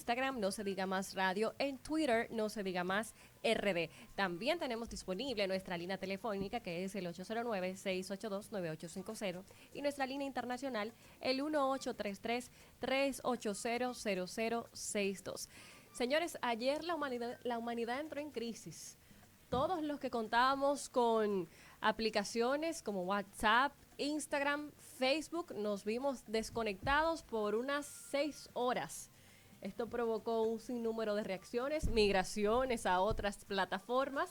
Instagram, No Se Diga Más Radio, en Twitter, No Se Diga Más RD. También tenemos disponible nuestra línea telefónica, que es el 809-682-9850, y nuestra línea internacional, el 1833-380-0062. Señores, ayer la humanidad entró en crisis. Todos los que contábamos con aplicaciones como WhatsApp, Instagram, Facebook, nos vimos desconectados por unas 6 horas. Esto provocó un sinnúmero de reacciones, migraciones a otras plataformas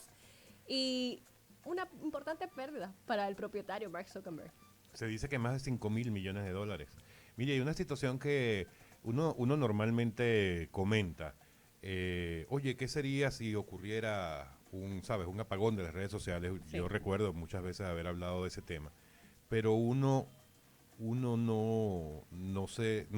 y una importante pérdida para el propietario Mark Zuckerberg. Se dice que más de 5.000 millones de dólares. Mire, hay una situación que uno normalmente comenta. Oye, ¿qué sería si ocurriera sabes, un apagón de las redes sociales? Sí. Yo recuerdo muchas veces haber hablado de ese tema, pero uno no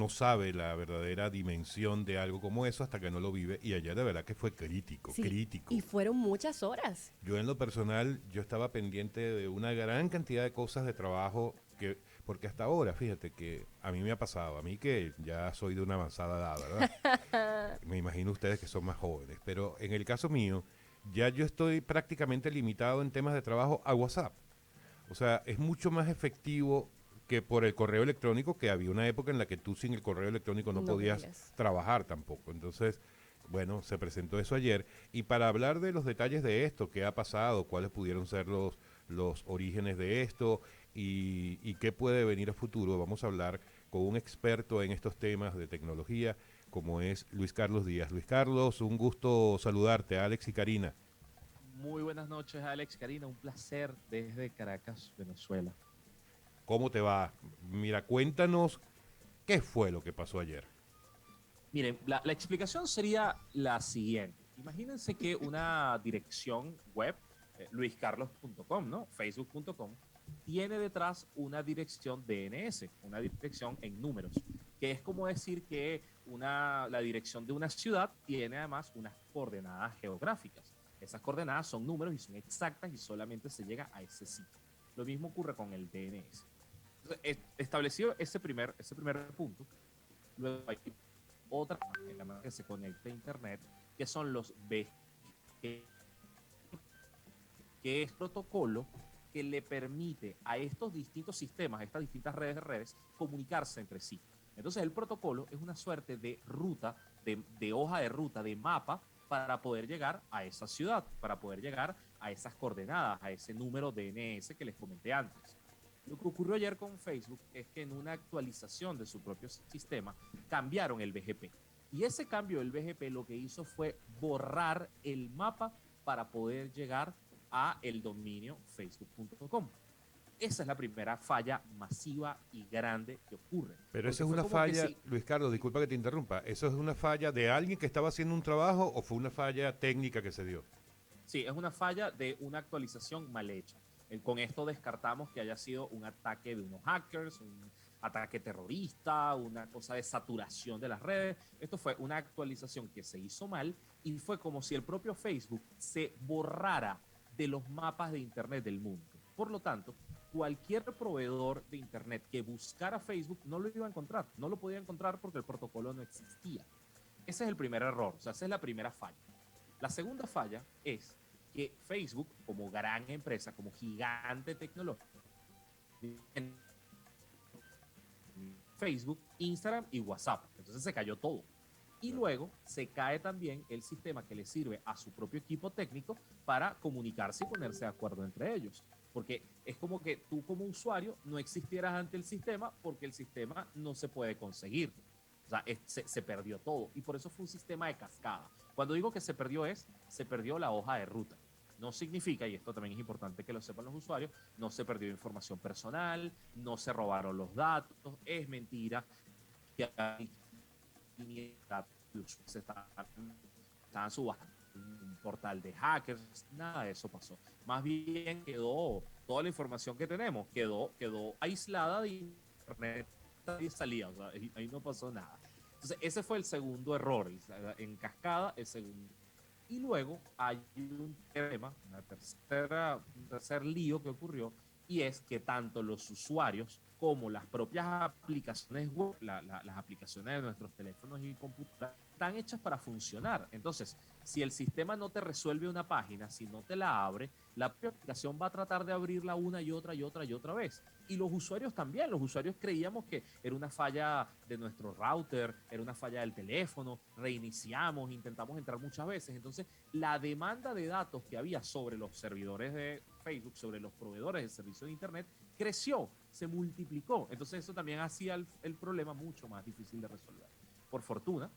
sabe la verdadera dimensión de algo como eso hasta que no lo vive, y ayer de verdad que fue crítico, Sí, y crítico. fueron muchas horas. Yo en lo personal, yo estaba pendiente de una gran cantidad de cosas de trabajo porque hasta ahora, fíjate que a mí me ha pasado, a mí que ya soy de una avanzada edad, ¿verdad? Me imagino ustedes que son más jóvenes, pero en el caso mío, ya yo estoy prácticamente limitado en temas de trabajo a WhatsApp. O sea, es mucho más efectivo que por el correo electrónico, que había una época en la que tú sin el correo electrónico no No podías podías. trabajar tampoco. Entonces, bueno, se presentó eso ayer. Y para hablar de los detalles de esto, qué ha pasado, cuáles pudieron ser los orígenes de esto y qué puede venir a futuro, vamos a hablar con un experto en estos temas de tecnología, como es Luis Carlos Díaz. Luis Carlos, un gusto saludarte, Alex y Karina. Muy buenas noches, Alex, Karina, un placer desde Caracas, Venezuela. ¿Cómo te va? Mira, cuéntanos qué fue lo que pasó ayer. Miren, la explicación sería la siguiente. Imagínense que una dirección web, luiscarlos.com, ¿no? Facebook.com, tiene detrás una dirección DNS, una dirección en números, que es como decir que la dirección de una ciudad tiene además unas coordenadas geográficas. Esas coordenadas son números y son exactas y solamente se llega a ese sitio. Lo mismo ocurre con el DNS. Entonces, establecido ese primer punto, luego hay otra en la manera que se conecta a Internet, que son los BGP, que es protocolo que le permite a estos distintos sistemas, a estas distintas redes, comunicarse entre sí. Entonces el protocolo es una suerte de ruta, de hoja de ruta, de mapa, para poder llegar a esa ciudad, para poder llegar a esas coordenadas, a ese número DNS que les comenté antes. Lo que ocurrió ayer con Facebook es que en una actualización de su propio sistema cambiaron el BGP. Y ese cambio del BGP lo que hizo fue borrar el mapa para poder llegar a el dominio facebook.com. Esa es la primera falla masiva y grande que ocurre. Pero eso Porque es fue una como que falla, si, Luis Carlos, disculpa que te interrumpa, ¿eso es una falla de alguien que estaba haciendo un trabajo o fue una falla técnica que se dio? sí, es una falla de una actualización mal hecha. Con esto descartamos que haya sido un ataque de unos hackers, un ataque terrorista, una cosa de saturación de las redes. Esto fue una actualización que se hizo mal y fue como si el propio Facebook se borrara de los mapas de Internet del mundo. Por lo tanto, cualquier proveedor de Internet que buscara Facebook no lo iba a encontrar, no lo podía encontrar porque el protocolo no existía. Ese es el primer error, o sea, esa es la primera falla. La segunda falla es que Facebook, como gran empresa, como gigante tecnológico, Facebook, Instagram y WhatsApp. Entonces se cayó todo. Y luego se cae también el sistema que le sirve a su propio equipo técnico para comunicarse y ponerse de acuerdo entre ellos. Porque es como que tú como usuario no existieras ante el sistema porque el sistema no se puede conseguir. O sea, se perdió todo. Y por eso fue un sistema de cascada. Cuando digo que se perdió la hoja de ruta. No significa, y esto también es importante que lo sepan los usuarios, no se perdió información personal, no se robaron los datos, es mentira que hay se estaban subastando un portal de hackers, nada de eso pasó. Más bien quedó toda la información que tenemos, quedó aislada de internet y salía, o sea, ahí no pasó nada. Entonces, ese fue el segundo error, en cascada, el segundo. Y luego hay un tema, un tercer lío que ocurrió, y es que tanto los usuarios como las propias aplicaciones web, las aplicaciones de nuestros teléfonos y computadoras, están hechas para funcionar. Entonces, si el sistema no te resuelve una página, si no te la abre, la propia aplicación va a tratar de abrirla una y otra y otra y otra vez. Y los usuarios también. Los usuarios creíamos que era una falla de nuestro router, era una falla del teléfono, reiniciamos, intentamos entrar muchas veces. Entonces, la demanda de datos que había sobre los servidores de Facebook, sobre los proveedores de servicios de Internet, creció, se multiplicó. Entonces, eso también hacía el problema mucho más difícil de resolver. Por fortuna,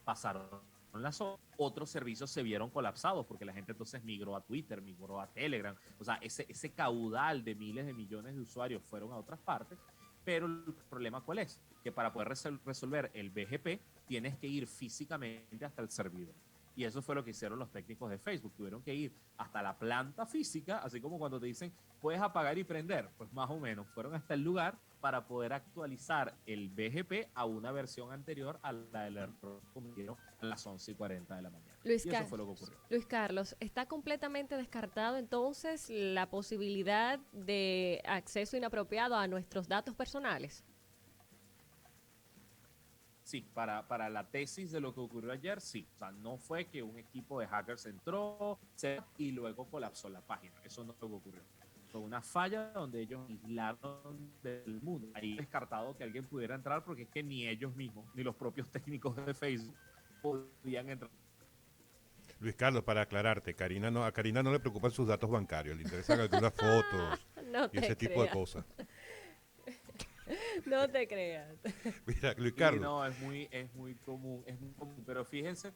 pasaron las horas, otros servicios se vieron colapsados porque la gente entonces migró a Twitter, migró a Telegram, o sea, ese caudal de miles de millones de usuarios fueron a otras partes, pero el problema ¿cuál es? Que para poder resolver el BGP tienes que ir físicamente hasta el servidor. Y eso fue lo que hicieron los técnicos de Facebook. Tuvieron que ir hasta la planta física, así como cuando te dicen, puedes apagar y prender. Pues más o menos, fueron hasta el lugar para poder actualizar el BGP a una versión anterior a la del error cometido a las 11:40 de la mañana. Y eso fue lo que ocurrió. Luis Carlos, ¿está completamente descartado entonces la posibilidad de acceso inapropiado a nuestros datos personales? Sí, para la tesis de lo que ocurrió ayer, sí. O sea, no fue que un equipo de hackers entró y luego colapsó la página. Eso no fue lo que ocurrió. Fue una falla donde ellos aislaron del mundo. Ahí descartado que alguien pudiera entrar porque es que ni ellos mismos, ni los propios técnicos de Facebook podían entrar. Luis Carlos, para aclararte, a Karina no le preocupan sus datos bancarios, le interesan algunas fotos y ese tipo de cosas. No te creas. Mira, Luis Carlos. Sí, no, es muy común, pero fíjense,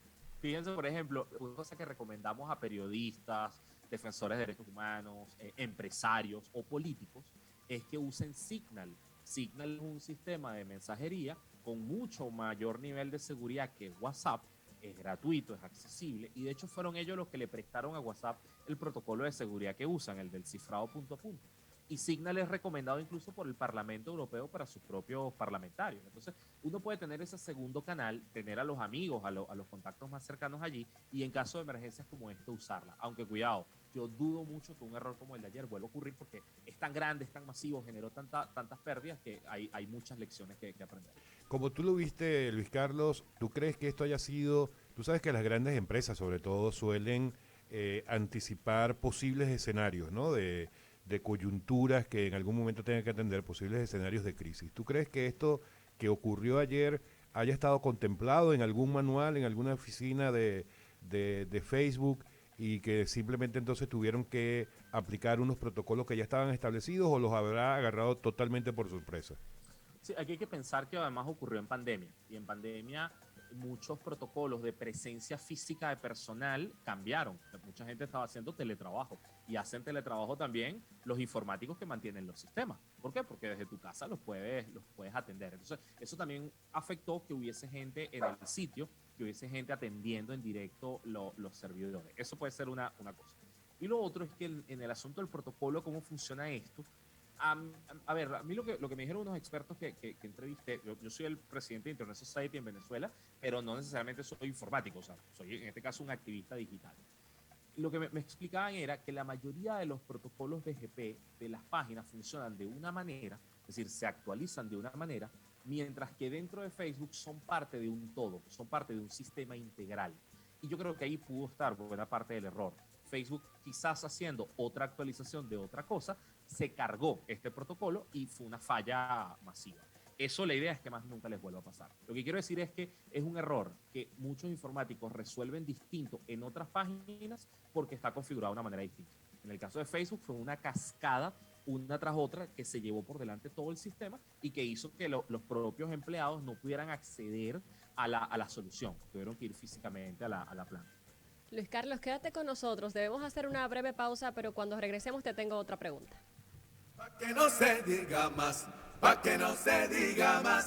por ejemplo, una cosa que recomendamos a periodistas, defensores de derechos humanos, empresarios o políticos, es que usen Signal. Signal es un sistema de mensajería con mucho mayor nivel de seguridad que WhatsApp, es gratuito, es accesible, y de hecho fueron ellos los que le prestaron a WhatsApp el protocolo de seguridad que usan, el del cifrado punto a punto. Y Signal es recomendado incluso por el Parlamento Europeo para sus propios parlamentarios. Entonces, uno puede tener ese segundo canal, tener a los amigos, a los contactos más cercanos allí, y en caso de emergencias como esta, usarla. Aunque cuidado, yo dudo mucho que un error como el de ayer vuelva a ocurrir porque es tan grande, es tan masivo, generó tantas pérdidas que hay muchas lecciones que aprender. Como tú lo viste, Luis Carlos, ¿tú crees que esto haya sido... Tú sabes que las grandes empresas, sobre todo, suelen anticipar posibles escenarios, ¿no?, de coyunturas que en algún momento tengan que atender, posibles escenarios de crisis. ¿Tú crees que esto que ocurrió ayer haya estado contemplado en algún manual, en alguna oficina de Facebook y que simplemente entonces tuvieron que aplicar unos protocolos que ya estaban establecidos o los habrá agarrado totalmente por sorpresa? Sí, aquí hay que pensar que además ocurrió en pandemia, y en pandemia muchos protocolos de presencia física de personal cambiaron. Mucha gente estaba haciendo teletrabajo y hacen teletrabajo también los informáticos que mantienen los sistemas. ¿Por qué? Porque desde tu casa los puedes atender. Entonces, eso también afectó que hubiese gente en el sitio, que hubiese gente atendiendo en directo los servidores. Eso puede ser una cosa. Y lo otro es que en el asunto del protocolo, ¿cómo funciona esto? A ver, a mí lo que me dijeron unos expertos que entrevisté, yo soy el presidente de Internet Society en Venezuela, pero no necesariamente soy informático, o sea, soy en este caso un activista digital. Lo que me explicaban era que la mayoría de los protocolos BGP de las páginas funcionan de una manera, es decir, se actualizan de una manera, mientras que dentro de Facebook son parte de un todo, son parte de un sistema integral. Y yo creo que ahí pudo estar buena parte del error. Facebook, quizás haciendo otra actualización de otra cosa, se cargó este protocolo y fue una falla masiva. Eso, la idea es que más nunca les vuelva a pasar. Lo que quiero decir es que es un error que muchos informáticos resuelven distinto en otras páginas porque está configurado de una manera distinta. En el caso de Facebook fue una cascada, una tras otra, que se llevó por delante todo el sistema y que hizo que los propios empleados no pudieran acceder a la solución. Tuvieron que ir físicamente a la planta. Luis Carlos, quédate con nosotros. Debemos hacer una breve pausa, pero cuando regresemos te tengo otra pregunta. Pa' que no se diga más, pa' que no se diga más.